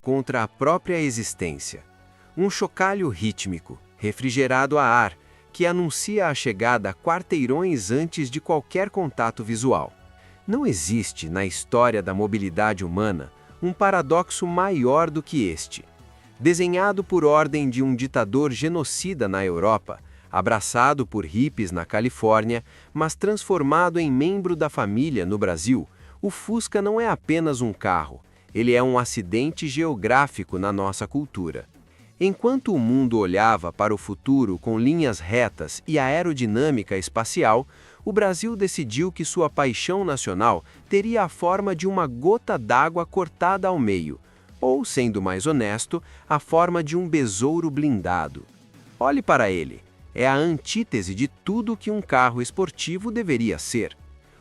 contra a própria existência. Um chocalho rítmico, refrigerado a ar, que anuncia a chegada quarteirões antes de qualquer contato visual. Não existe, na história da mobilidade humana, um paradoxo maior do que este. Desenhado por ordem de um ditador genocida na Europa, abraçado por hippies na Califórnia, mas transformado em membro da família no Brasil, o Fusca não é apenas um carro, ele é um acidente geográfico na nossa cultura. Enquanto o mundo olhava para o futuro com linhas retas e aerodinâmica espacial, o Brasil decidiu que sua paixão nacional teria a forma de uma gota d'água cortada ao meio, ou, sendo mais honesto, a forma de um besouro blindado. Olhe para ele, é a antítese de tudo que um carro esportivo deveria ser.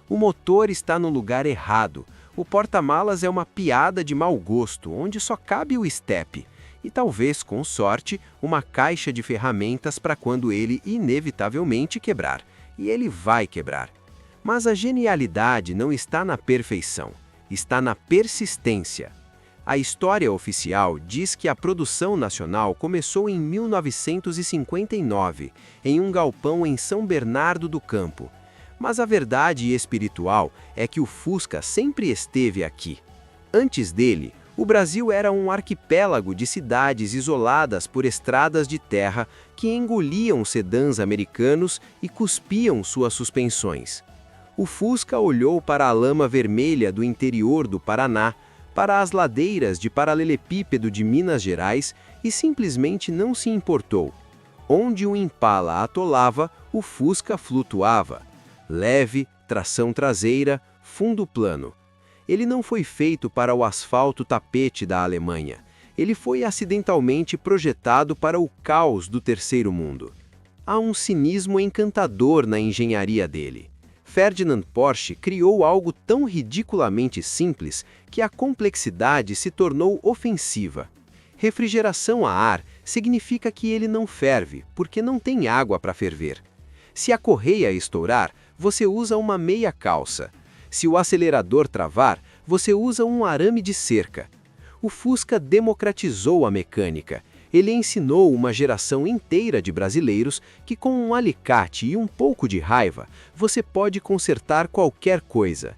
O motor está no lugar errado, o porta-malas é uma piada de mau gosto, onde só cabe o estepe. E talvez, com sorte, uma caixa de ferramentas para quando ele inevitavelmente quebrar. E ele vai quebrar. Mas a genialidade não está na perfeição, está na persistência. A história oficial diz que a produção nacional começou em 1959, em um galpão em São Bernardo do Campo. Mas a verdade espiritual é que o Fusca sempre esteve aqui. Antes dele, o Brasil era um arquipélago de cidades isoladas por estradas de terra que engoliam sedãs americanos e cuspiam suas suspensões. O Fusca olhou para a lama vermelha do interior do Paraná, para as ladeiras de paralelepípedo de Minas Gerais e simplesmente não se importou. Onde o Impala atolava, o Fusca flutuava. Leve, tração traseira, fundo plano. Ele não foi feito para o asfalto tapete da Alemanha. Ele foi acidentalmente projetado para o caos do terceiro mundo. Há um cinismo encantador na engenharia dele. Ferdinand Porsche criou algo tão ridiculamente simples que a complexidade se tornou ofensiva. Refrigeração a ar significa que ele não ferve, porque não tem água para ferver. Se a correia estourar, você usa uma meia calça. Se o acelerador travar, você usa um arame de cerca. O Fusca democratizou a mecânica. Ele ensinou uma geração inteira de brasileiros que com um alicate e um pouco de raiva, você pode consertar qualquer coisa.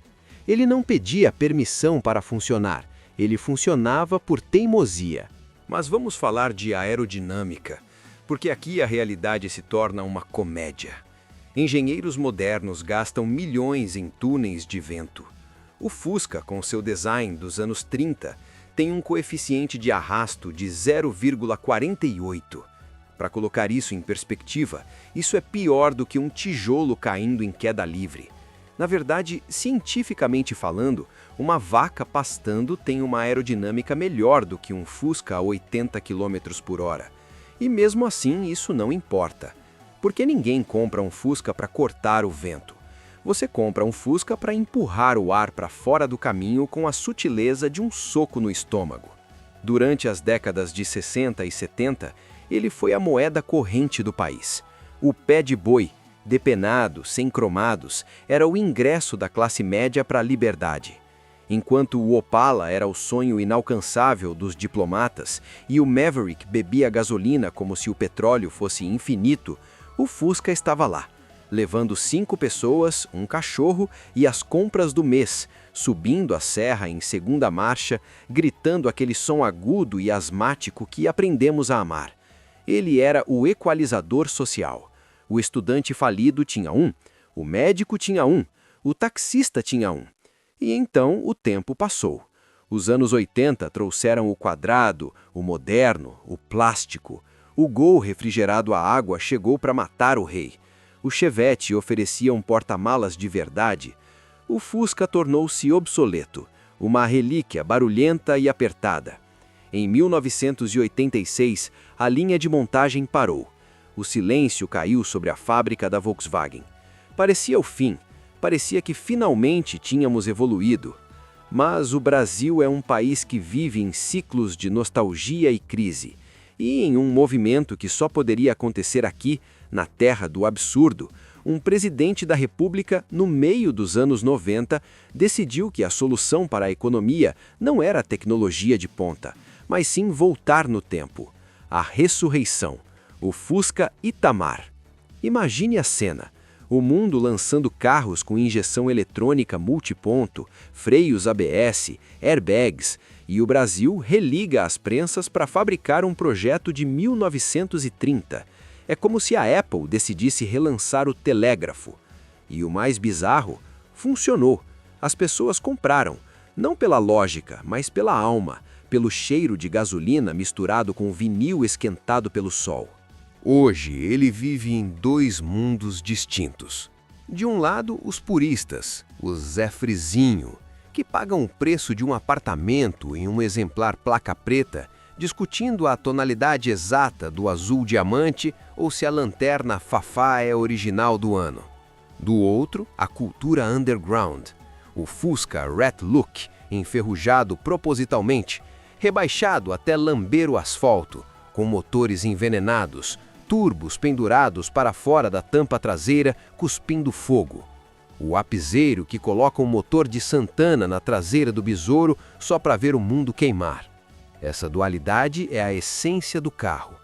Ele não pedia permissão para funcionar. Ele funcionava por teimosia. Mas vamos falar de aerodinâmica, porque aqui a realidade se torna uma comédia. Engenheiros modernos gastam milhões em túneis de vento. O Fusca, com seu design dos anos 30, tem um coeficiente de arrasto de 0,48. Para colocar isso em perspectiva, isso é pior do que um tijolo caindo em queda livre. Na verdade, cientificamente falando, uma vaca pastando tem uma aerodinâmica melhor do que um Fusca a 80 km por hora. E mesmo assim, isso não importa. Porque ninguém compra um Fusca para cortar o vento. Você compra um Fusca para empurrar o ar para fora do caminho com a sutileza de um soco no estômago. Durante as décadas de 60 e 70, ele foi a moeda corrente do país. O pé de boi, depenado, sem cromados, era o ingresso da classe média para a liberdade. Enquanto o Opala era o sonho inalcançável dos diplomatas e o Maverick bebia gasolina como se o petróleo fosse infinito, o Fusca estava lá, levando 5 pessoas, um cachorro e as compras do mês, subindo a serra em segunda marcha, gritando aquele som agudo e asmático que aprendemos a amar. Ele era o equalizador social. O estudante falido tinha um, o médico tinha um, o taxista tinha um. E então o tempo passou. Os anos 80 trouxeram o quadrado, o moderno, o plástico. O Gol refrigerado a água chegou para matar o rei. O Chevette oferecia um porta-malas de verdade. O Fusca tornou-se obsoleto, uma relíquia barulhenta e apertada. Em 1986, a linha de montagem parou. O silêncio caiu sobre a fábrica da Volkswagen. Parecia o fim, parecia que finalmente tínhamos evoluído. Mas o Brasil é um país que vive em ciclos de nostalgia e crise. E em um movimento que só poderia acontecer aqui, na terra do absurdo, um presidente da República, no meio dos anos 90, decidiu que a solução para a economia não era a tecnologia de ponta, mas sim voltar no tempo. A ressurreição. O Fusca Itamar. Imagine a cena. O mundo lançando carros com injeção eletrônica multiponto, freios ABS, airbags, e o Brasil religa as prensas para fabricar um projeto de 1930. É como se a Apple decidisse relançar o telégrafo. E o mais bizarro, funcionou. As pessoas compraram, não pela lógica, mas pela alma, pelo cheiro de gasolina misturado com vinil esquentado pelo sol. Hoje, ele vive em dois mundos distintos. De um lado, os puristas, os Zé Frizinho, que pagam o preço de um apartamento em um exemplar placa preta, discutindo a tonalidade exata do azul diamante ou se a lanterna Fafá é original do ano. Do outro, a cultura underground, o Fusca Red Look, enferrujado propositalmente, rebaixado até lamber o asfalto, com motores envenenados, turbos pendurados para fora da tampa traseira, cuspindo fogo. O apizeiro que coloca um motor de Santana na traseira do besouro só para ver o mundo queimar. Essa dualidade é a essência do carro.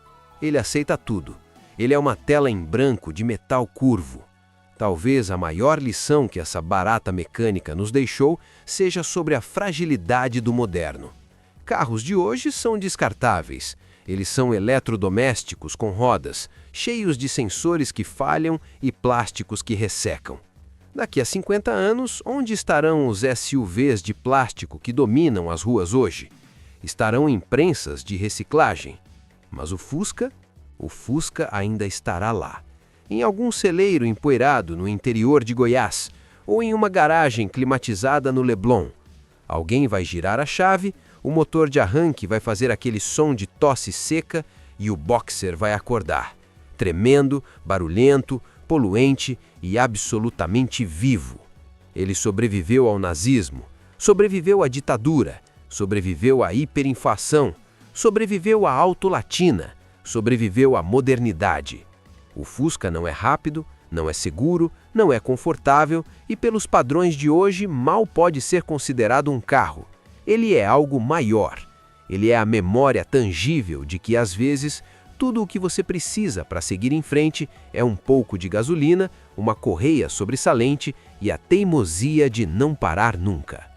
Ele aceita tudo. Ele é uma tela em branco de metal curvo. Talvez a maior lição que essa barata mecânica nos deixou seja sobre a fragilidade do moderno. Carros de hoje são descartáveis. Eles são eletrodomésticos com rodas, cheios de sensores que falham e plásticos que ressecam. Daqui a 50 anos, onde estarão os SUVs de plástico que dominam as ruas hoje? Estarão em prensas de reciclagem. Mas o Fusca ainda estará lá. Em algum celeiro empoeirado no interior de Goiás, ou em uma garagem climatizada no Leblon. Alguém vai girar a chave, o motor de arranque vai fazer aquele som de tosse seca e o boxer vai acordar, tremendo, barulhento, poluente e absolutamente vivo. Ele sobreviveu ao nazismo, sobreviveu à ditadura, sobreviveu à hiperinflação, sobreviveu à autolatina, sobreviveu à modernidade. O Fusca não é rápido, não é seguro, não é confortável e, pelos padrões de hoje, mal pode ser considerado um carro. Ele é algo maior. Ele é a memória tangível de que, às vezes, tudo o que você precisa para seguir em frente é um pouco de gasolina, uma correia sobressalente e a teimosia de não parar nunca.